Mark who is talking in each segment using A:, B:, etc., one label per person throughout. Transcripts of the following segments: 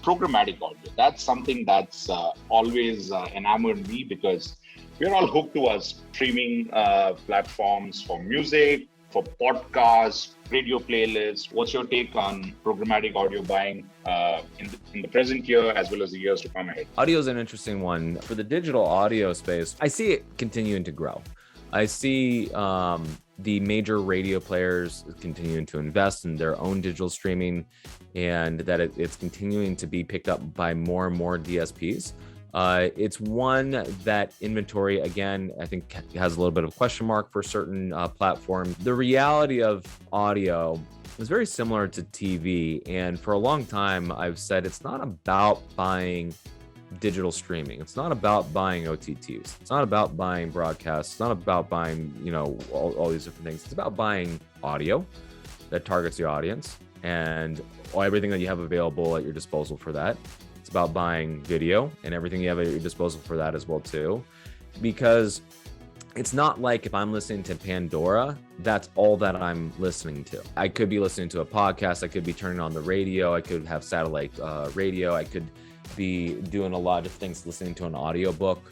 A: programmatic audio. That's something that's always enamored me because we're all hooked to our streaming platforms for music, for podcasts, radio playlists. What's your take on programmatic audio buying in the present year as well as the years to come ahead?
B: Audio is an interesting one. For the digital audio space, I see it continuing to grow. I see the major radio players continuing to invest in their own digital streaming, and that it's continuing to be picked up by more and more DSPs. It's one that inventory, again, I think has a little bit of a question mark for certain platforms. The reality of audio is very similar to TV. And for a long time, I've said it's not about buying digital streaming. It's not about buying OTTs. It's not about buying broadcasts. It's not about buying, all these different things. It's about buying audio that targets the audience and everything that you have available at your disposal for that. It's about buying video and everything you have at your disposal for that as well too, because it's not like if I'm listening to Pandora, that's all that I'm listening to. I could be listening to a podcast. I could be turning on the radio. I could have satellite radio. I could be doing a lot of things, listening to an audiobook.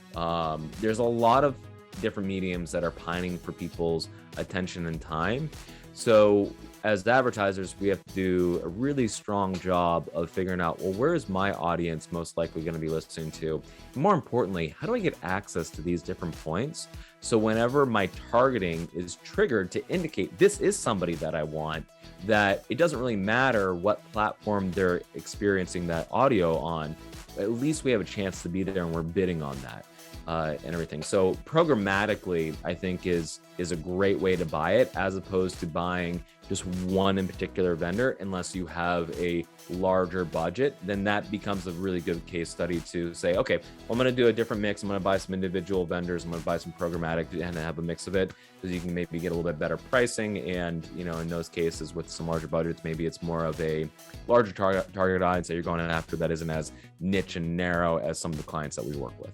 B: There's a lot of different mediums that are pining for people's attention and time. So as advertisers, we have to do a really strong job of figuring out, well, where is my audience most likely going to be listening to? More importantly, how do I get access to these different points? So whenever my targeting is triggered to indicate this is somebody that I want, that it doesn't really matter what platform they're experiencing that audio on, at least we have a chance to be there and we're bidding on that. And everything. So programmatically, I think is a great way to buy it, as opposed to buying just one in particular vendor. Unless you have a larger budget, then that becomes a really good case study to say, okay, well, I'm going to do a different mix. I'm going to buy some individual vendors. I'm going to buy some programmatic and have a mix of it, because you can maybe get a little bit better pricing. And, in those cases with some larger budgets, maybe it's more of a larger target audience that you're going after that isn't as niche and narrow as some of the clients that we work with.